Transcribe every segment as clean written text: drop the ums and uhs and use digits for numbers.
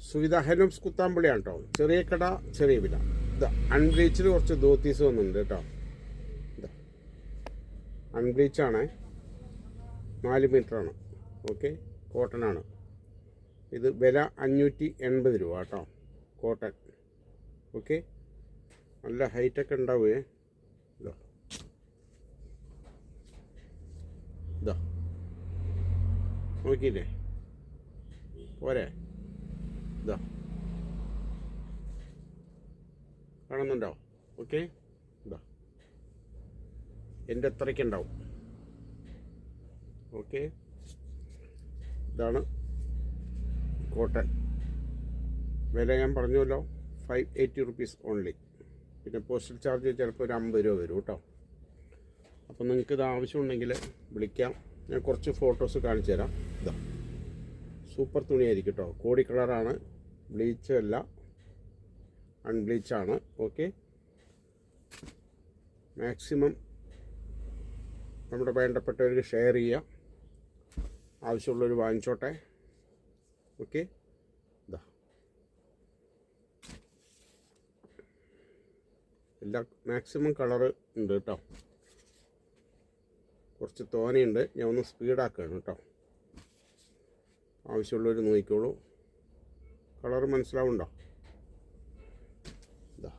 സുവിധ ഹെലോംസ് കുത്താമ്പുള്ളിയാണ് കേട്ടോ. ചെറിയ കട ചെറിയ വില. ഇത് അൺബ്ലീച്ചിൽ കുറച്ച് ധോത്തീസ് വന്നിട്ടുണ്ട് കേട്ടോ. ഇതാ അൺബ്ലീച്ചാണ്, 4 മീറ്ററാണ്. ഓക്കെ, കോട്ടനാണ്. ഇത് വില 580 രൂപ കേട്ടോ, കോട്ടൺ. ഓക്കെ, നല്ല ഹൈറ്റൊക്കെ ഉണ്ടാവുകയെ. ഇതാ ഇതാ നോക്കിയില്ലേ, പോരെ? ഇതാ കാണുന്നുണ്ടോ? ഓക്കെ, ഇതാ എൻ്റെ അത്രയ്ക്ക് ഉണ്ടാവും. ഓക്കെ, ഇതാണ് കോട്ടൺ. വില ഞാൻ പറഞ്ഞല്ലോ, 580 റുപ്പീസ് ഓൺലി. പിന്നെ പോസ്റ്റൽ ചാർജ് ചിലപ്പോൾ ഒരു 50 രൂപ വരും കേട്ടോ. അപ്പോൾ നിങ്ങൾക്ക് ഇത് ആവശ്യമുണ്ടെങ്കിൽ വിളിക്കാം. ഞാൻ കുറച്ച് ഫോട്ടോസ് കാണിച്ചു തരാം. ഇതാ സൂപ്പർ തുണിയായിരിക്കും കേട്ടോ. കോടി കളറാണ്, ബ്ലീച്ച് അല്ല, അൺബ്ലീച്ചാണ്. ഓക്കെ, മാക്സിമം നമ്മുടെ വേണ്ടപ്പെട്ടവർക്ക് ഷെയർ ചെയ്യുക. ആവശ്യമുള്ളവർ വാങ്ങിച്ചോട്ടെ. ഓക്കെ, ഇതാ എല്ലാ മാക്സിമം കളറ് ഉണ്ട് കേട്ടോ. കുറച്ച് തോനെയുണ്ട്, ഞാൻ ഒന്ന് സ്പീഡാക്കുകയാണ് കേട്ടോ. ആവശ്യമുള്ളവർ നോക്കിക്കോളൂ. കളറ് മനസ്സിലാവുണ്ടോ? ഇതാ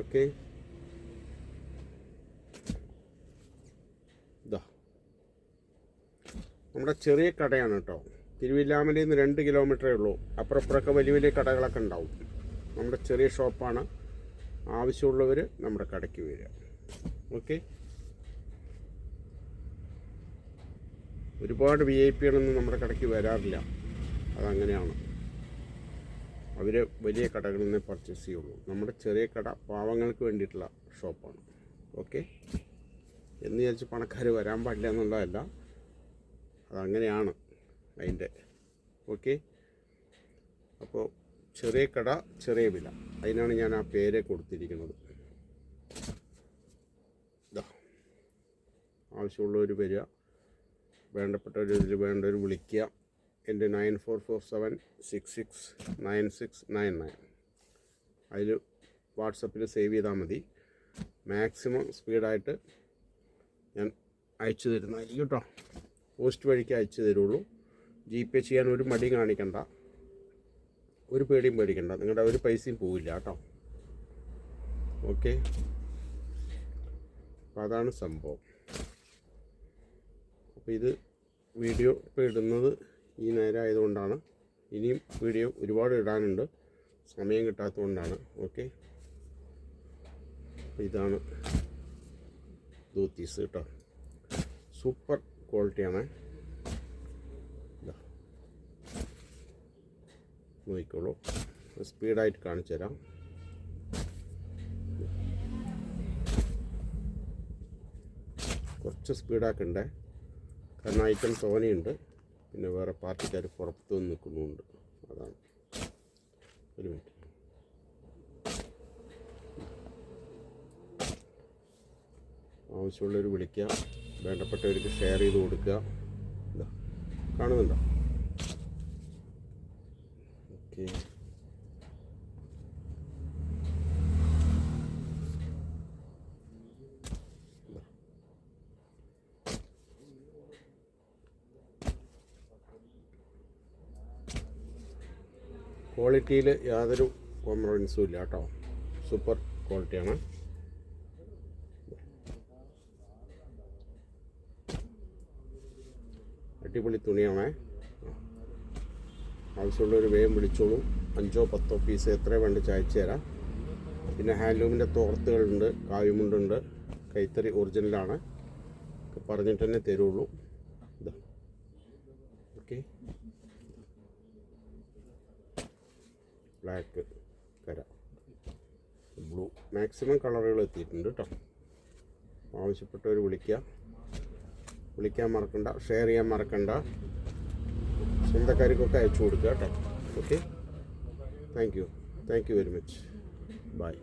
ഓക്കെ, ഇതാ നമ്മുടെ ചെറിയ കടയാണ് കേട്ടോ. തിരുവില്ലാമലയിൽ നിന്ന് 2 കിലോമീറ്ററേ ഉള്ളൂ. അപ്പുറപ്പുറമൊക്കെ വലിയ വലിയ കടകളൊക്കെ ഉണ്ടാവും. നമ്മുടെ ചെറിയ ഷോപ്പാണ്. ആവശ്യമുള്ളവർ നമ്മുടെ കടയ്ക്ക് വരിക. ഓക്കെ, ഒരുപാട് VIP കളൊന്നും നമ്മുടെ കടയ്ക്ക് വരാറില്ല. അതങ്ങനെയാണ്. അവർ വലിയ കടകളിൽ നിന്ന് പർച്ചേസ് ചെയ്യുള്ളൂ. നമ്മുടെ ചെറിയ കട പാവങ്ങൾക്ക് വേണ്ടിയിട്ടുള്ള ഷോപ്പാണ്. ഓക്കെ, എന്ന് വിചാരിച്ച് പണക്കാർ വരാൻ പാടില്ല എന്നുള്ളതല്ല, അതങ്ങനെയാണ് അതിൻ്റെ. ഓക്കെ, അപ്പോൾ ചെറിയ കട ചെറിയ വില, അതിനാണ് ഞാൻ ആ പേര് കൊടുത്തിരിക്കുന്നത്. ഇതാ ആവശ്യമുള്ളവർ വരിക, വേണ്ടപ്പെട്ടവർ ഇതിൽ വേണ്ടവർ വിളിക്കുക. എൻ്റെ 9447669699 അതിൽ വാട്സപ്പിൽ സേവ് ചെയ്താൽ മതി. മാക്സിമം സ്പീഡായിട്ട് ഞാൻ അയച്ചു തരുന്നതായിരിക്കും കേട്ടോ. പോസ്റ്റ് വഴിക്ക് അയച്ചു തരുള്ളൂ. GPay ചെയ്യാൻ ഒരു മടി കാണിക്കണ്ട, ഒരു പേടിയും പേടിക്കണ്ട. നിങ്ങളുടെ ഒരു പൈസയും പോവില്ല കേട്ടോ. ഓക്കെ, അപ്പോൾ അതാണ് സംഭവം. അപ്പോൾ ഇത് വീഡിയോ ഇപ്പോൾ ഇടുന്നത് ഈ നേരം ആയതുകൊണ്ടാണ്. ഇനിയും വീഡിയോ ഒരുപാട് ഇടാനുണ്ട്, സമയം കിട്ടാത്തതുകൊണ്ടാണ്. ഓക്കെ, അപ്പോൾ ഇതാണ് ധോത്തീസ് കേട്ടോ. സൂപ്പർ ക്വാളിറ്റിയാണ്. നോക്കിക്കോളൂ, സ്പീഡായിട്ട് കാണിച്ചു തരാം. കുറച്ച് സ്പീഡാക്കണ്ടേ, കാരണം ഐറ്റം തോനെയുണ്ട്. പിന്നെ വേറെ പാർട്ടിക്കാർ പുറത്തു നിന്ന് നിൽക്കുന്നുണ്ട്. അതാണ്. ഒരു മിനിറ്റ്. ആവശ്യമുള്ളവർ വിളിക്കുക, വേണ്ടപ്പെട്ടവർക്ക് ഷെയർ ചെയ്ത് കൊടുക്കുക. ഇതാ കാണുന്നുണ്ടോ? ഓക്കെ, ക്വാളിറ്റിയിൽ യാതൊരു കോംപ്രമൈസും ഇല്ല കേട്ടോ. സൂപ്പർ ക്വാളിറ്റിയാണ്. അടിപൊളി തുണിയാണ്. ആവശ്യമുള്ളവർ വേഗം വിളിച്ചോളൂ. 5-10 പീസ് എത്ര വേണ്ട അയച്ചു തരാം. പിന്നെ ഹാൻഡ്ലൂമിൻ്റെ തോർത്തുകളുണ്ട്, കാവ്യമുണ്ടുണ്ട്, കൈത്തറി ഒറിജിനലാണ്. പറഞ്ഞിട്ട് തന്നെ തരുള്ളൂ. ഇതാ ഓക്കെ, ബ്ലാക്ക്, കര, ബ്ലൂ, മാക്സിമം കളറുകൾ എത്തിയിട്ടുണ്ട് കേട്ടോ. ആവശ്യപ്പെട്ടവർ വിളിക്കാൻ മറക്കണ്ട, ഷെയർ ചെയ്യാൻ മറക്കണ്ട. സ്വന്തക്കാർക്കൊക്കെ അയച്ചു കൊടുക്കുക കേട്ടോ. Okay, thank you very much. By.